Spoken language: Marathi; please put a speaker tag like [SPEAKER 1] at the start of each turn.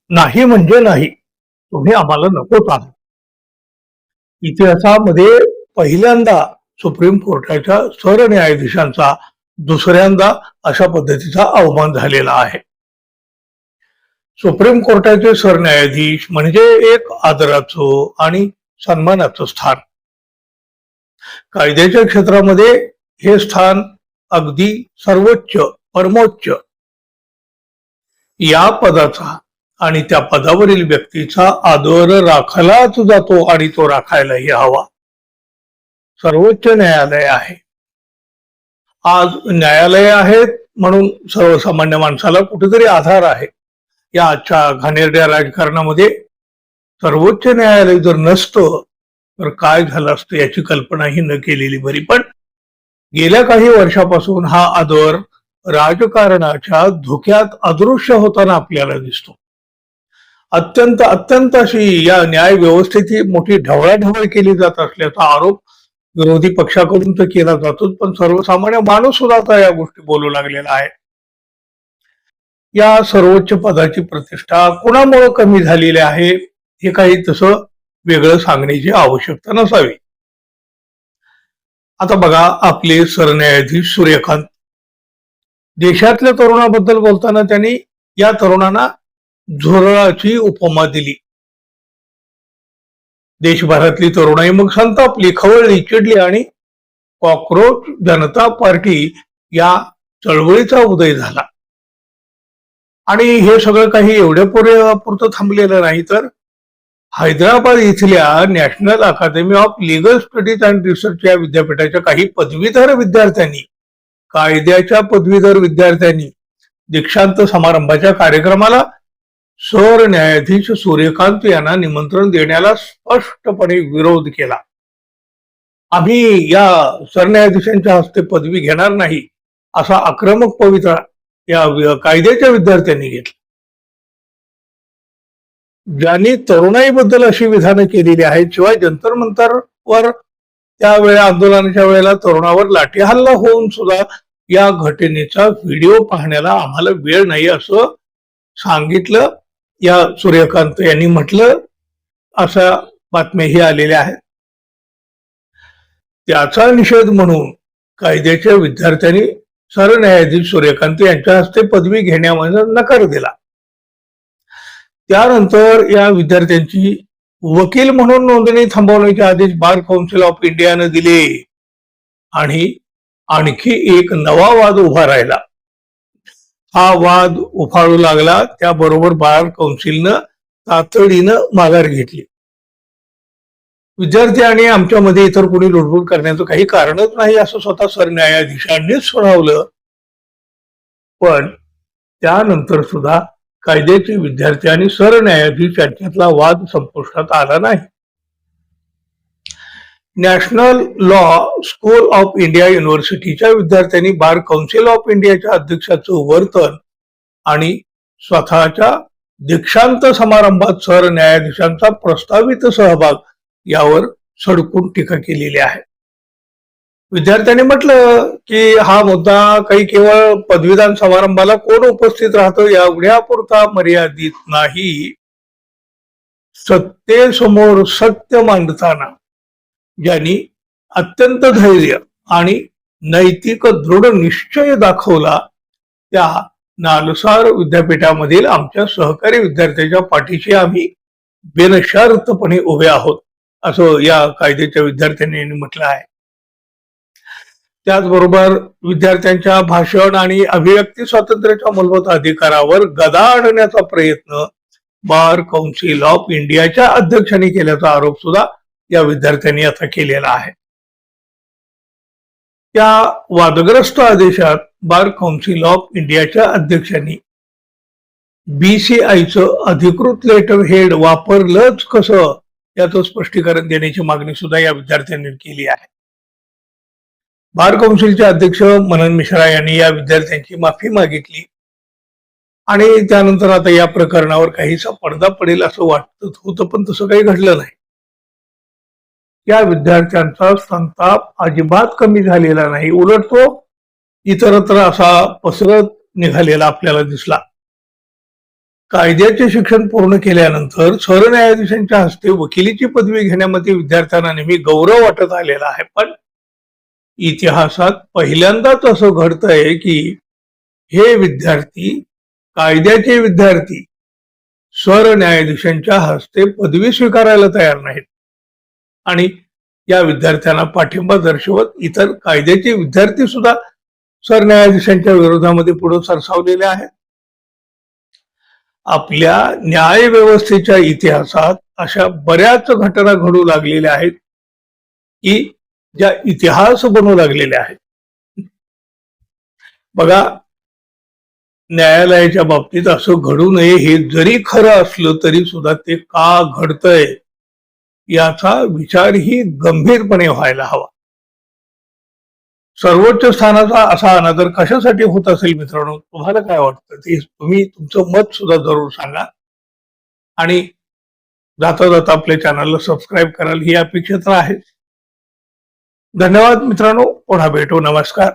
[SPEAKER 1] नाही म्हणजे नाही, तुम्ही आम्हाला नकोच आहात. इतिहासामध्ये पहिल्यांदा सुप्रीम कोर्टाच्या सरन्यायाधीशांचा दुसऱ्यांदा अशा पद्धतीचा अवमान झालेला आहे. सुप्रीम कोर्टाचे सरन्यायाधीश म्हणजे एक आदराचं आणि सन्मानाचं स्थान. कायद्याच्या क्षेत्रामध्ये हे स्थान अगदी सर्वोच्च, परमोच्च. या पदाचा आणि त्या पदावरील व्यक्तीचा आदर राखलाच जातो आणि तो राखायलाही हवा. सर्वोच्च न्यायालय आहे. आज न्यायालय आहेत म्हणून सर्वसामान्य माणसाला कुठेतरी आधार आहे. या आजच्या घाणेरड्या राजकारणामध्ये सर्वोच्च न्यायालय जर नसतं तर काय झालं असतं याची कल्पनाही न केलेली बरी. पण गेल्या काही वर्षापासून हा आदर राजकारणाच्या धोक्यात अदृश्य होताना आपल्याला दिसतो. अत्यंत अत्यंत अशी या न्याय व्यवस्थेची मोठी ढवळाढवळ केली जात असल्याचा आरोप विरोधी पक्षाकडून तर केला जातोच, पण सर्वसामान्य माणूस सुद्धा आता या गोष्टी बोलू लागलेला आहे. या सर्वोच्च पदाची प्रतिष्ठा कुणामुळे कमी झालेली आहे हे काही तसं वेगळं सांगण्याची आवश्यकता नसावी. आता बघा, आपले सरन्यायाधीश सूर्यकांत देशातल्या तरुणाबद्दल बोलताना त्यांनी या तरुणांना झुरळाची उपमा दिली. देशभरातली तरुणाई मग संतापली, खवळली, चिडली आणि कॉक्रोच जनता पार्टी या चळवळीचा उदय झाला. आणि हे सगळं काही एवढ्या पुरतं थांबलेलं नाही, तर हैदराबाद इथल्या national academy of legal studies and research या विद्यापीठाच्या काही पदवीधर विद्यार्थ्यांनी, कायद्याच्या पदवीधर विद्यार्थ्यांनी दीक्षांत समारंभाच्या कार्यक्रमाला सरन्यायाधीश सूर्यकांत यांना निमंत्रण देण्याला स्पष्टपणे विरोध केला. आम्ही या सरन्यायाधीशांच्या हस्ते पदवी घेणार नाही असा आक्रमक पवित्रा या कायद्याच्या विद्यार्थ्यांनी घेतला. ज्यांनी तरुणाईबद्दल अशी विधानं केलेली आहेत, शिवाय जंतर मंतरवर त्यावेळेला आंदोलनाच्या वेळेला तरुणावर लाठी हल्ला होऊन सुद्धा या घटनेचा व्हिडिओ पाहण्याला आम्हाला वेळ नाही असं सांगितलं या सूर्यकांत यांनी म्हटलं. अशा बातम्याही आलेल्या आहेत. त्याचा निषेध म्हणून कायद्याच्या विद्यार्थ्यांनी सरन्यायाधीश सूर्यकांत यांच्या हस्ते पदवी घेण्यामध्ये नकार दिला. त्यानंतर या विद्यार्थ्यांची वकील म्हणून नोंदणी थांबवण्याचे आदेश बार काउन्सिल ऑफ इंडियानं दिले आणि आणखी एक नवा वाद उभा राहिला. हा वाद उफाळू लागला, त्याबरोबर बार काउन्सिलनं तातडीनं माघार घेतली. विद्यार्थी आणि आमच्यामध्ये इतर कोणी लुडबुड करण्याचं काही कारणच नाही असं स्वतः सरन्यायाधीशांनीच सुनावलं. पण त्यानंतर सुद्धा कायद्याचे विद्यार्थी आणि सरन्यायाधीश यांच्यातला वाद संपुष्टात आला नाही. National law school of India युनिव्हर्सिटीच्या विद्यार्थ्यांनी बार काउन्सिल ऑफ इंडियाच्या अध्यक्षाचं वर्तन आणि स्वतःच्या दीक्षांत समारंभात सरन्यायाधीशांचा प्रस्तावित सहभाग यावर सडकून टीका केलेली आहे. विद्यार्थ्यांनी म्हटलं की हा मुद्दा काही केवळ पदवीदान समारंभाला कोण उपस्थित राहतं एवढ्यापुरता मर्यादित नाही. सत्तेसमोर सत्य मांडताना ज्यांनी अत्यंत धैर्य आणि नैतिक दृढ निश्चय दाखवला त्या नालसार विद्यापीठामधील आमच्या सहकारी विद्यार्थ्यांच्या पाठीशी आम्ही बेनशर्तपणे उभे आहोत असं या कायद्याच्या विद्यार्थ्यांनी म्हटलं आहे. त्याचबरोबर विद्यार्थ्यांच्या भाषण आणि अभिव्यक्ती स्वातंत्र्याच्या मूलभूत अधिकारावर गदा आणण्याचा प्रयत्न बार काउन्सिल ऑफ इंडियाच्या अध्यक्षांनी केल्याचा आरोप सुद्धा या विद्यार्थ्यांनी आता केलेला आहे. त्या वादग्रस्त आदेशात बार काउन्सिल ऑफ इंडियाच्या अध्यक्षांनी बीसीआयचं अधिकृत लेटर हेड वापरलंच कसं याचं स्पष्टीकरण देण्याची मागणी सुद्धा या विद्यार्थ्यांनी केली आहे. बार काउन्सिलचे अध्यक्ष मनन मिश्रा यांनी या विद्यार्थ्यांची माफी मागितली आणि त्यानंतर आता या प्रकरणावर काहीसा पडदा पडेल असं वाटत होतं, पण तसं काही घडलं नाही. या विद्यार्थ्यांचा संताप अजिबात कमी झालेला नाही, उलट तो इतरत्र असा पसरत निघालेला आपल्याला दिसला. कायद्याचे शिक्षण पूर्ण केल्यानंतर सरन्यायाधीशांच्या हस्ते वकिलीची पदवी घेण्यामध्ये विद्यार्थ्यांना नेहमी गौरव वाटत आलेला आहे. पण इतिहासात पहिल्यांदाच असं घडतंय की हे विद्यार्थी, कायद्याचे विद्यार्थी, सरन्यायाधीशांच्या हस्ते पदवी स्वीकारायला तयार नाहीत. आणि या विद्यार्थ्यांना पाठिंबा दर्शवत इतर कायद्याचे विद्यार्थी सुद्धा सरन्यायाधीशांच्या विरोधामध्ये पुढे सरसावलेले आहेत. आपल्या न्याय व्यवस्थेच्या इतिहासात अशा बऱ्याच घटना घडू लागलेल्या आहेत की ज्या इतिहास बनू लागलेल्या आहेत. बघा, न्यायालयाच्या बाबतीत असं घडू नये हे जरी खरं असलं तरी सुद्धा ते का घडतंय याचा विचारही गंभीरपणे व्हायला हवा. सर्वोच्च स्थानाचा असा अनादर कशासाठी होत असेल मित्रांनो? तुम्हाला काय वाटतं ते तुम्ही तुमचं मत सुद्धा जरूर सांगा. आणि जाता जाता आपल्या चॅनलला सबस्क्राईब कराल ही अपेक्षा तर आहे. धन्यवाद मित्रांनो, पुन्हा भेटू. नमस्कार.